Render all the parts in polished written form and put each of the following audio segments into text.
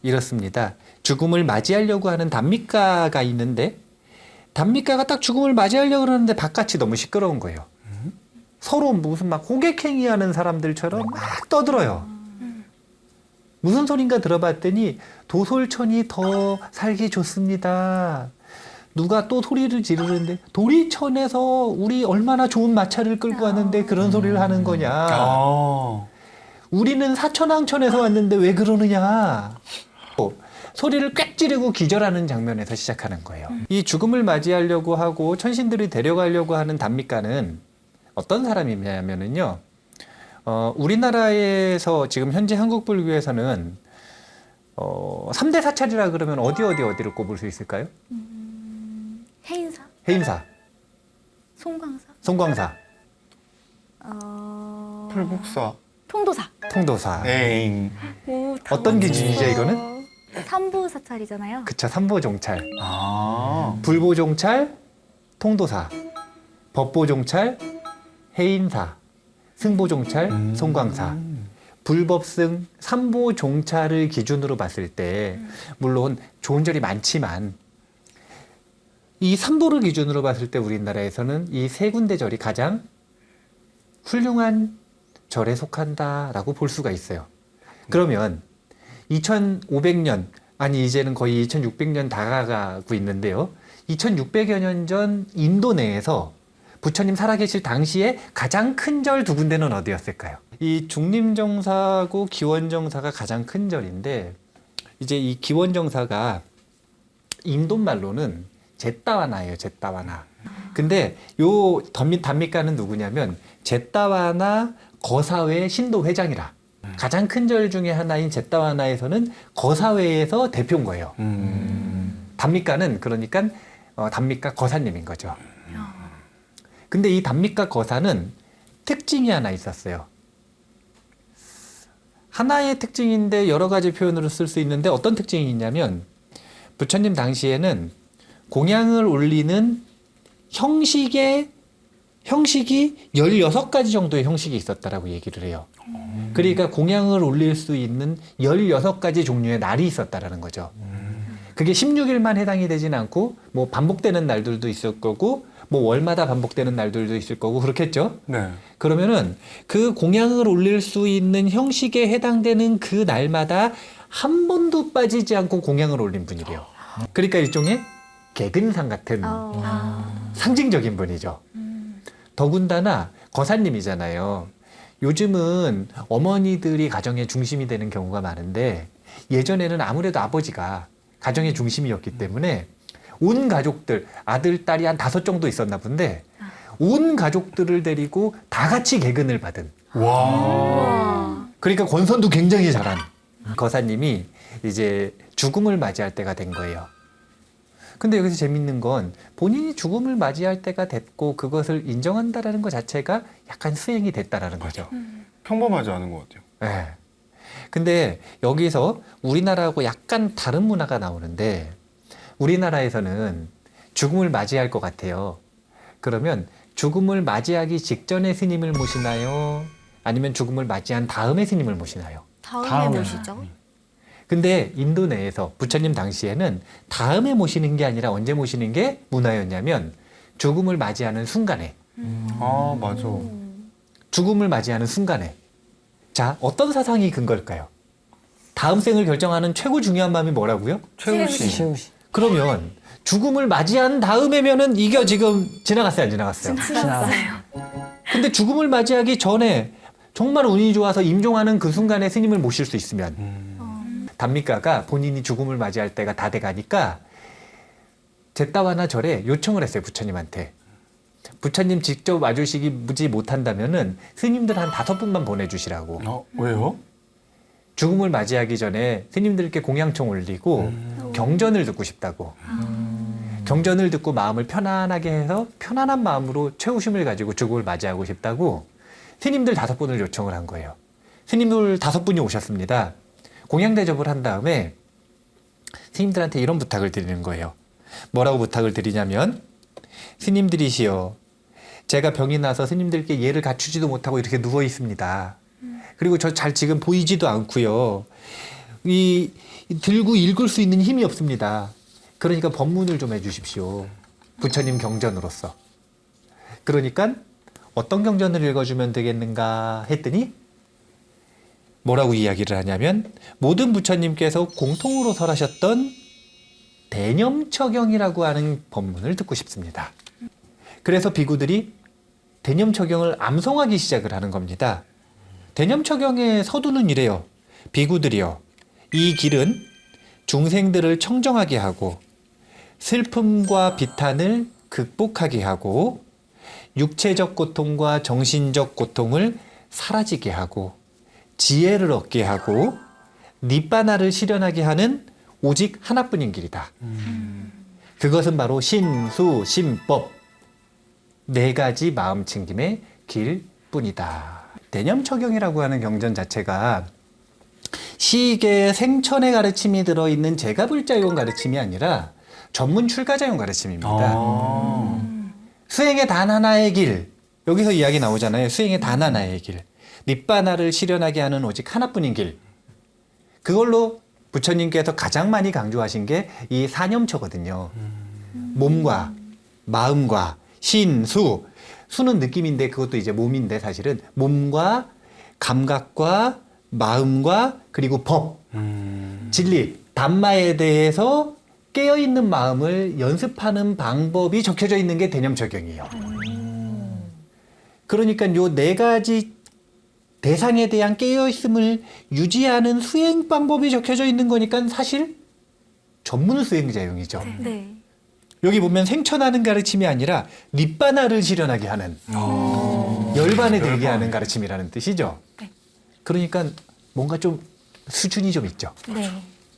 이렇습니다. 죽음을 맞이하려고 하는 단미가가 있는데 단미가가 딱 죽음을 맞이하려고 그러는데 바깥이 너무 시끄러운 거예요. 서로 무슨 막 호객행위하는 사람들처럼 막 떠들어요. 무슨 소린가 들어봤더니 도솔천이 더 살기 좋습니다. 누가 또 소리를 지르는데 도리천에서 우리 얼마나 좋은 마차를 끌고 왔는데 그런 소리를 하는 거냐. 우리는 사천왕천에서 왔는데 왜 그러느냐. 소리를 꽥 지르고 기절하는 장면에서 시작하는 거예요. 이 죽음을 맞이하려고 하고 천신들이 데려가려고 하는 단미가는 어떤 사람이냐면요. 우리나라에서 지금 현재 한국불교에서는 3대 사찰이라 그러면 어디를 꼽을 수 있을까요? 해인사, 해인사, 송광사, 송광사, 풀국사, 통도사. 통도사. 에잉. 오, 다 어떤 맞췄어. 기준이죠, 이거는? 삼부사찰이잖아요. 그쵸, 삼보종찰. 아. 불보종찰, 통도사. 법보종찰, 해인사. 승보종찰, 송광사. 불법승, 삼보종찰을 기준으로 봤을 때 물론 좋은 절이 많지만 이 삼보를 기준으로 봤을 때 우리나라에서는 이 세 군데 절이 가장 훌륭한 절에 속한다라고 볼 수가 있어요. 그러면 2500년, 아니 이제는 거의 2600년 다가가고 있는데요. 2600여 년 전 인도 내에서 부처님 살아계실 당시에 가장 큰 절 두 군데는 어디였을까요? 이 중림정사하고 기원정사가 가장 큰 절인데 이제 이 기원정사가 인도 말로는 제따와나예요. 제따와나. 근데 요 단미가는 누구냐면 제따와나 거사회 신도회장이라. 가장 큰 절 중에 하나인 제따와나에서는 거사회에서 대표인 거예요. 단미가는 그러니까 단미가 거사님인 거죠. 근데 이 단미가 거사는 특징이 하나 있었어요. 하나의 특징인데 여러 가지 표현으로 쓸 수 있는데 어떤 특징이 있냐면 부처님 당시에는 공양을 올리는 형식이 16가지 정도의 형식이 있었다라고 얘기를 해요. 그러니까 공양을 올릴 수 있는 16가지 종류의 날이 있었다라는 거죠. 그게 16일만 해당이 되진 않고 뭐 반복되는 날들도 있을 거고 뭐 월마다 반복되는 날들도 있을 거고 그렇겠죠. 네. 그러면은 그 공양을 올릴 수 있는 형식에 해당되는 그 날마다 한 번도 빠지지 않고 공양을 올린 분이래요. 그러니까 일종의 개근상 같은 상징적인 분이죠. 더군다나 거사님이잖아요. 요즘은 어머니들이 가정의 중심이 되는 경우가 많은데 예전에는 아무래도 아버지가 가정의 중심이었기 때문에 온 가족들, 아들, 딸이 한 5 정도 있었나 본데 온 가족들을 데리고 다 같이 개근을 받은. 와. 그러니까 권선도 굉장히 잘한 거사님이 이제 죽음을 맞이할 때가 된 거예요. 근데 여기서 재밌는 건 본인이 죽음을 맞이할 때가 됐고 그것을 인정한다라는 것 자체가 약간 수행이 됐다라는 거죠. 평범하지 않은 것 같아요. 네. 근데 여기서 우리나라하고 약간 다른 문화가 나오는데 우리나라에서는 죽음을 맞이할 것 같아요. 그러면 죽음을 맞이하기 직전에 스님을 모시나요? 아니면 죽음을 맞이한 다음에 스님을 모시나요? 다음에 모시죠. 근데 인도 내에서 부처님 당시에는 다음에 모시는 게 아니라 언제 모시는 게 문화였냐면 죽음을 맞이하는 순간에. 아, 맞아. 죽음을 맞이하는 순간에. 자, 어떤 사상이 근거일까요? 다음 생을 결정하는 최고 중요한 마음이 뭐라고요? 최우씨. 그러면 죽음을 맞이한 다음에면은 이게 지금 지나갔어요, 안 지나갔어요? 지났어요. 근데 죽음을 맞이하기 전에 정말 운이 좋아서 임종하는 그 순간에 스님을 모실 수 있으면 단미가가 본인이 죽음을 맞이할 때가 다 돼가니까 제따와나 절에 요청을 했어요, 부처님한테. 부처님 직접 와주시지 못한다면은 스님들 한 5분만 보내주시라고. 왜요? 죽음을 맞이하기 전에 스님들께 공양총 올리고 경전을 듣고 싶다고. 경전을 듣고 마음을 편안하게 해서 편안한 마음으로 최우심을 가지고 죽음을 맞이하고 싶다고 스님들 5분을 요청을 한 거예요. 스님들 5분이 오셨습니다. 공양 대접을 한 다음에 스님들한테 이런 부탁을 드리는 거예요. 뭐라고 부탁을 드리냐면 스님들이시여, 제가 병이 나서 스님들께 예를 갖추지도 못하고 이렇게 누워 있습니다. 그리고 저 잘 지금 보이지도 않고요. 들고 읽을 수 있는 힘이 없습니다. 그러니까 법문을 좀 해주십시오. 부처님 경전으로서. 그러니까 어떤 경전을 읽어주면 되겠는가 했더니 뭐라고 이야기를 하냐면 모든 부처님께서 공통으로 설하셨던 대념처경이라고 하는 법문을 듣고 싶습니다. 그래서 비구들이 대념처경을 암송하기 시작을 하는 겁니다. 대념처경의 서두는 이래요. 비구들이여, 이 길은 중생들을 청정하게 하고 슬픔과 비탄을 극복하게 하고 육체적 고통과 정신적 고통을 사라지게 하고 지혜를 얻게 하고 니바나를 실현하게 하는 오직 하나뿐인 길이다. 그것은 바로 신수, 신법 네 가지 마음 챙김의 길뿐이다. 대념처경이라고 하는 경전 자체가 시익의 생천의 가르침이 들어있는 제가불자용 가르침이 아니라 전문 출가자용 가르침입니다. 수행의 단 하나의 길, 여기서 이야기 나오잖아요. 수행의 단 하나의 길, 니바나를 실현하게 하는 오직 하나뿐인 길. 그걸로 부처님께서 가장 많이 강조하신 게 이 사념처거든요. 몸과 마음과 신, 수는 느낌인데 그것도 이제 몸인데 사실은 몸과 감각과 마음과 그리고 법, 진리, 담마에 대해서 깨어있는 마음을 연습하는 방법이 적혀져 있는 게 대념처경이에요. 그러니까 요 네 가지 대상에 대한 깨어있음을 유지하는 수행 방법이 적혀져 있는 거니까 사실 전문 수행자용이죠. 네. 여기 보면 생천하는 가르침이 아니라 니바나를 실현하게 하는 열반에 들게 하는 가르침이라는 뜻이죠. 네. 그러니까 뭔가 좀 수준이 좀 있죠. 네.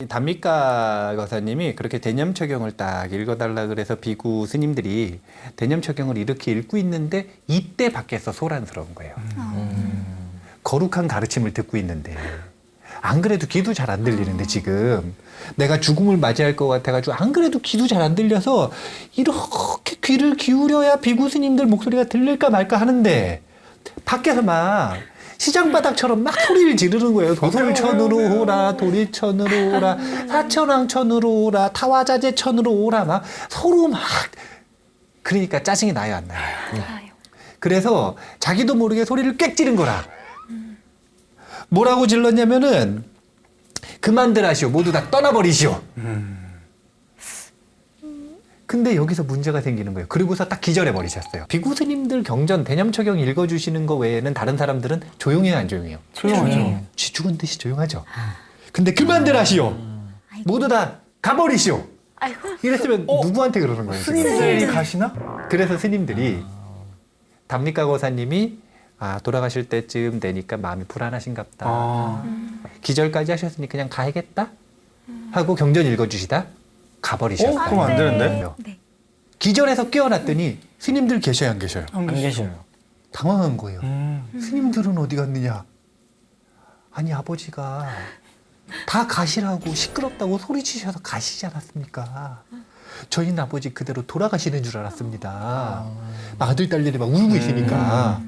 담미가 거사님이 그렇게 대념처경을 딱 읽어달라 그래서 비구 스님들이 대념처경을 이렇게 읽고 있는데 이때 밖에서 소란스러운 거예요. 거룩한 가르침을 듣고 있는데 안 그래도 귀도 잘 안 들리는데 지금 내가 죽음을 맞이할 것 같아가지고 안 그래도 귀도 잘 안 들려서 이렇게 귀를 기울여야 비구 스님들 목소리가 들릴까 말까 하는데 밖에서 막 시장바닥처럼 막 소리를 지르는 거예요. 도솔천으로 오라, 도리천으로 오라, 사천왕천으로 오라, 타화자재천으로 오라, 막 서로 막 그러니까 짜증이 나요, 안 나요? 알아요. 그래서 자기도 모르게 소리를 꽥 지른 거라. 뭐라고 질렀냐면은 그만들 하시오. 모두 다 떠나버리시오. 근데 여기서 문제가 생기는 거예요. 그리고서 딱 기절해 버리셨어요. 비구 스님들 경전 대념처경 읽어주시는 거 외에는 다른 사람들은 조용해요, 안 조용해요? 조용하죠. 쥐 죽은 듯이 조용하죠. 근데 그만들 하시오. 모두 다 가버리시오. 아이고. 이랬으면 누구한테 그러는 거예요? 지금? 스님들이 가시나? 그래서 스님들이 담리가 거사님이 돌아가실 때쯤 되니까 마음이 불안하신가 보다. 기절까지 하셨으니 그냥 가야겠다 하고 경전 읽어주시다 가버리셨어요. 그럼 안 되는데? 네. 기절해서 깨어났더니 스님들 계셔요, 안 계셔요? 안 계셔요. 당황한 거예요. 스님들은 어디 갔느냐? 아니 아버지가 다 가시라고 시끄럽다고 소리치셔서 가시지 않았습니까? 저희는 아버지 그대로 돌아가시는 줄 알았습니다. 막 아들 딸들이 막 울고 있으니까.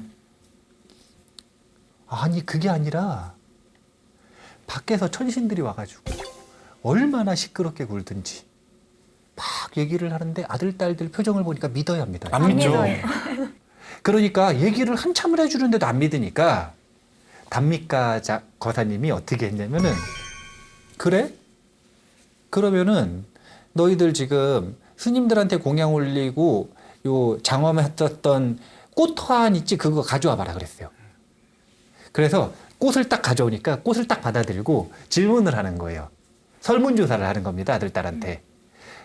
아니 그게 아니라 밖에서 천신들이 와가지고 얼마나 시끄럽게 굴든지 막 얘기를 하는데 아들 딸들 표정을 보니까 믿어야 합니다. 안 믿죠. 믿어요. 그러니까 얘기를 한참을 해주는데도 안 믿으니까 담미가 거사님이 어떻게 했냐면은 그래? 그러면은 너희들 지금 스님들한테 공양 올리고 요 장엄했었던 꽃화한 있지 그거 가져와 봐라 그랬어요. 그래서 꽃을 딱 가져오니까 꽃을 딱 받아들고 질문을 하는 거예요. 설문조사를 하는 겁니다. 아들 딸한테.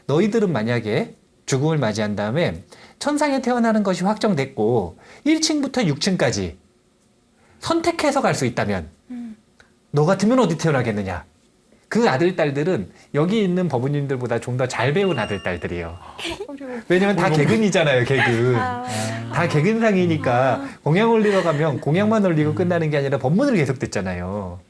너희들은 만약에 죽음을 맞이한 다음에 천상에 태어나는 것이 확정됐고 1층부터 6층까지 선택해서 갈 수 있다면 너 같으면 어디 태어나겠느냐? 그 아들 딸들은 여기 있는 법부님들보다 좀 더 잘 배운 아들 딸들이에요. 왜냐면 다 개근이잖아요, 개근. 다 개근상이니까 공양 올리러 가면 공양만 올리고 끝나는 게 아니라 법문을 계속 듣잖아요.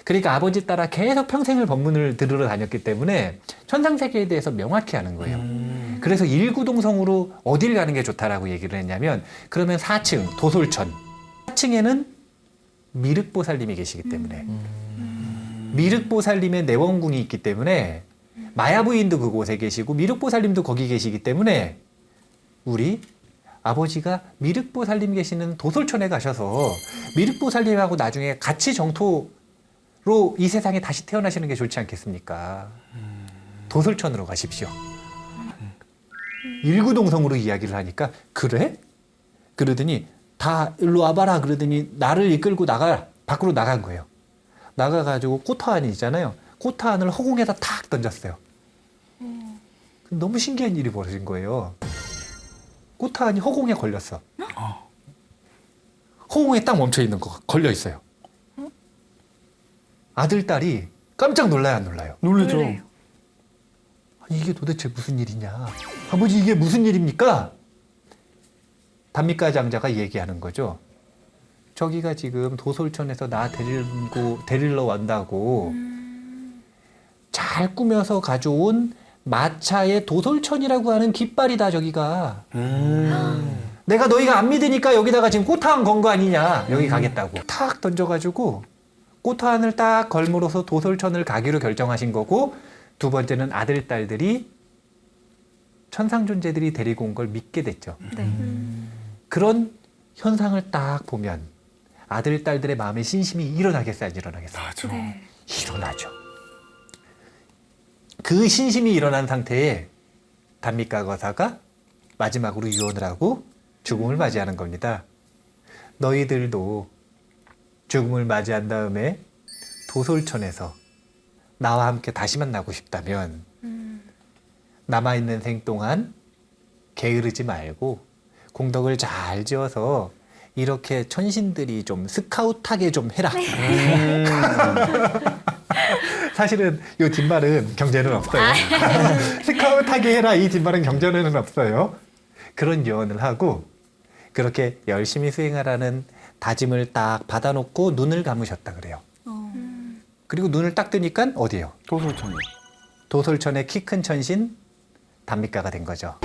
그러니까 아버지 따라 계속 평생을 법문을 들으러 다녔기 때문에 천상세계에 대해서 명확히 아는 거예요. 그래서 일구동성으로 어딜 가는 게 좋다라고 얘기를 했냐면 그러면 4층 도솔천 4층에는 미륵보살님이 계시기 때문에 미륵보살님의 내원궁이 있기 때문에 마야부인도 그곳에 계시고 미륵보살님도 거기 계시기 때문에 우리 아버지가 미륵보살님 계시는 도솔천에 가셔서 미륵보살님하고 나중에 같이 정토로 이 세상에 다시 태어나시는 게 좋지 않겠습니까? 도솔천으로 가십시오. 일구동성으로 이야기를 하니까 그래? 그러더니 다 일로 와봐라 그러더니 나를 이끌고 밖으로 나간 거예요. 나가가지고 꽃화환이 있잖아요. 꽃화환을 허공에다 탁 던졌어요. 너무 신기한 일이 벌어진 거예요. 꽃화환이 허공에 걸렸어. 허공에 딱 멈춰 있는 거 걸려 있어요. 아들, 딸이 깜짝 놀라요, 안 놀라요? 놀라죠. 놀래요. 아니, 이게 도대체 무슨 일이냐? 아버지, 이게 무슨 일입니까? 단미가 장자가 얘기하는 거죠. 저기가 지금 도솔천에서 나 데리러 왔다고 잘 꾸며서 가져온 마차의 도솔천이라고 하는 깃발이다, 저기가. 내가 너희가 안 믿으니까 여기다가 지금 꽃화환 건 거 아니냐. 여기 가겠다고. 탁 던져가지고 꽃화환을 딱 걸므로써 도솔천을 가기로 결정하신 거고, 두 번째는 아들, 딸들이 천상 존재들이 데리고 온 걸 믿게 됐죠. 네. 그런 현상을 딱 보면 아들, 딸들의 마음에 신심이 일어나겠어요, 안 일어나겠어요? 맞아. 네. 일어나죠. 그 신심이 일어난 상태에 단미가 거사가 마지막으로 유언을 하고 죽음을 맞이하는 겁니다. 너희들도 죽음을 맞이한 다음에 도솔천에서 나와 함께 다시 만나고 싶다면 남아있는 생 동안 게으르지 말고 공덕을 잘 지어서 이렇게 천신들이 좀 스카웃하게 좀 해라. 사실은 이 뒷말은 경제는 없어요. 스카웃하게 해라 이 뒷말은 경제는 없어요. 그런 유언을 하고 그렇게 열심히 수행하라는 다짐을 딱 받아놓고 눈을 감으셨다 그래요. 그리고 눈을 딱 뜨니까 어디예요? 도솔천이. 도솔천의 키 큰 천신 단미가가 된 거죠.